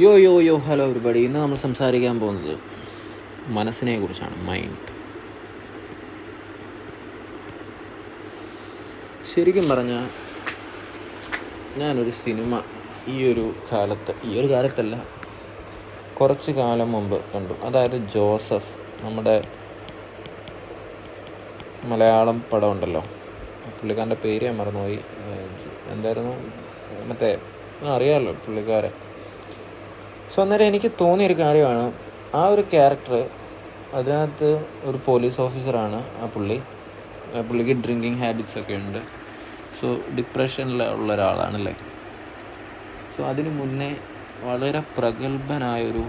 യോ യോ യോ ഹലോ എവരിബഡി. ഇന്ന് നമ്മൾ സംസാരിക്കാൻ പോകുന്നത് മനസ്സിനെ കുറിച്ചാണ്. മൈൻഡ്. ശരിക്കും പറഞ്ഞാൽ ഞാനൊരു സിനിമ ഈ ഒരു കാലത്തല്ല, കുറച്ച് കാലം മുമ്പ് കണ്ടു. അതായത് ജോസഫ്, നമ്മുടെ മലയാളം പടം ഉണ്ടല്ലോ, പുള്ളിക്കാരൻ്റെ പേര് ഞാൻ മറന്നുപോയി. എന്തായിരുന്നു മറ്റേ അറിയാമല്ലോ പുള്ളിക്കാരൻ. സോ അന്നേരം എനിക്ക് തോന്നിയൊരു കാര്യമാണ്, ആ ഒരു ക്യാരക്ടർ അതിനകത്ത് ഒരു പോലീസ് ഓഫീസറാണ്. പുള്ളിക്ക് ഡ്രിങ്കിങ് ഹാബിറ്റ്സ് ഒക്കെ ഉണ്ട്. സോ ഡിപ്രഷനിലുള്ള ഒരാളാണല്ലേ. സോ അതിനു മുന്നേ വളരെ പ്രഗത്ഭനായൊരു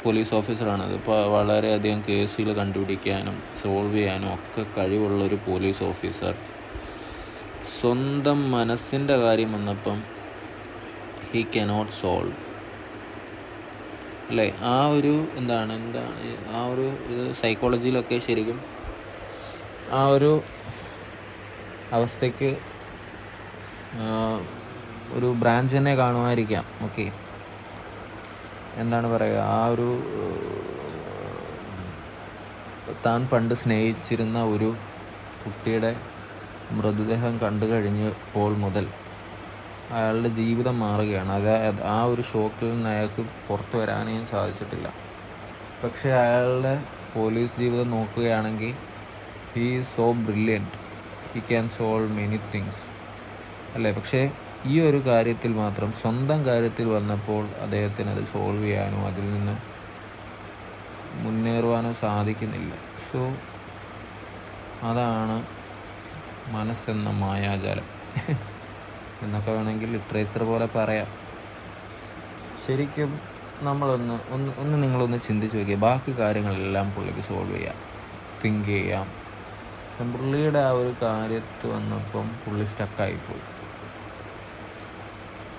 പോലീസ് ഓഫീസറാണത്. ഇപ്പോൾ വളരെയധികം കേസുകൾ കണ്ടുപിടിക്കാനും സോൾവ് ചെയ്യാനും ഒക്കെ കഴിവുള്ളൊരു പോലീസ് ഓഫീസർ. സ്വന്തം മനസ്സിൻ്റെ കാര്യം വന്നപ്പം ഹീ കനോട്ട് സോൾവ് അല്ലേ. ആ ഒരു എന്താണ് ആ ഒരു സൈക്കോളജിയിലൊക്കെ ശരിക്കും ആ ഒരു അവസ്ഥയ്ക്ക് ഒരു ബ്രാഞ്ച് തന്നെ കാണുമായിരിക്കാം. ഓക്കെ, എന്താണ് പറയുക, ആ ഒരു താൻ പണ്ട് സ്നേഹിച്ചിരുന്ന ഒരു കുട്ടിയുടെ മൃതദേഹം കണ്ടു കഴിഞ്ഞപ്പോൾ മുതൽ അയാളുടെ ജീവിതം മാറുകയാണ്. അതായത് ആ ഒരു ഷോക്കിൽ നിന്ന് അയാൾക്ക് പുറത്തു വരാനേ സാധിച്ചിട്ടില്ല. പക്ഷേ അയാളുടെ പോലീസ് ജീവിതം നോക്കുകയാണെങ്കിൽ he is so brilliant, he can solve many things അല്ലേ. പക്ഷേ ഈ ഒരു കാര്യത്തിൽ മാത്രം, സ്വന്തം കാര്യത്തിൽ വന്നപ്പോൾ അദ്ദേഹത്തിന് അത് സോൾവ് ചെയ്യാനോ അതിൽ നിന്ന് മുന്നേറുവാനോ സാധിക്കുന്നില്ല. സോ അതാണ് മനസ്സെന്ന മായാജാലം എന്നൊക്കെ വേണമെങ്കിൽ ലിറ്ററേച്ചർ പോലെ പറയാം. ശരിക്കും നിങ്ങളൊന്ന് ചിന്തിച്ച് നോക്കിയാൽ ബാക്കി കാര്യങ്ങളെല്ലാം പുള്ളിക്ക് സോൾവ് ചെയ്യാം, തിങ്ക് ചെയ്യാം. പുള്ളിയുടെ ആ ഒരു കാര്യത്ത് വന്നപ്പം പുള്ളി സ്റ്റക്കായിപ്പോയി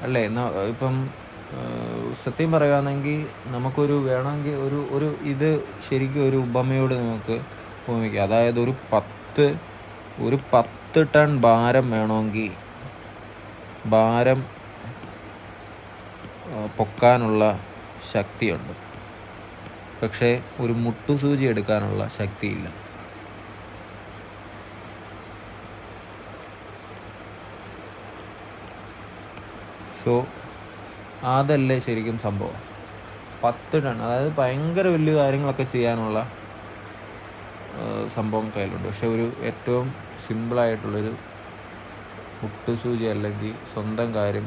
അല്ലേ. ഇപ്പം സത്യം പറയുകയാണെങ്കിൽ നമുക്കൊരു വേണമെങ്കിൽ ഒരു ഇത് ശരിക്കും ഒരു ഉപമയോട് നമുക്ക് ഉപമിക്കാം. അതായത് ഒരു 10 ടൺ ഭാരം വേണമെങ്കിൽ ഭാരം പൊക്കാനുള്ള ശക്തിയുണ്ട്, പക്ഷേ ഒരു മുട്ടുസൂചി എടുക്കാനുള്ള ശക്തിയില്ല. സോ അതല്ലേ ശരിക്കും സംഭവം. 10 ടൺ, അതായത് ഭയങ്കര വലിയ കാര്യങ്ങളൊക്കെ ചെയ്യാനുള്ള സംഭവം കയ്യിലുണ്ട്, പക്ഷെ ഒരു ഏറ്റവും സിമ്പിളായിട്ടുള്ളൊരു മുട്ടുസൂചി അല്ലെങ്കിൽ സ്വന്തം കാര്യം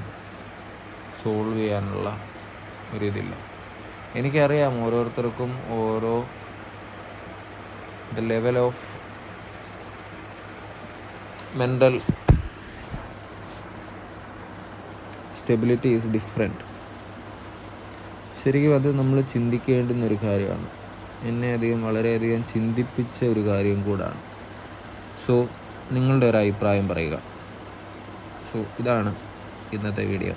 സോൾവ് ചെയ്യാനുള്ള ഒരിതില്ല. എനിക്കറിയാം ഓരോരുത്തർക്കും ഓരോ the level of mental stability is different. ശരിക്കും അത് നമ്മൾ ചിന്തിക്കേണ്ടുന്നൊരു കാര്യമാണ്. എന്നെ വളരെയധികം ചിന്തിപ്പിച്ച ഒരു കാര്യം കൂടാണ്. സോ നിങ്ങളുടെ ഒരു അഭിപ്രായം പറയുക. സോ ഇതാണ് ഇന്നത്തെ വീഡിയോ.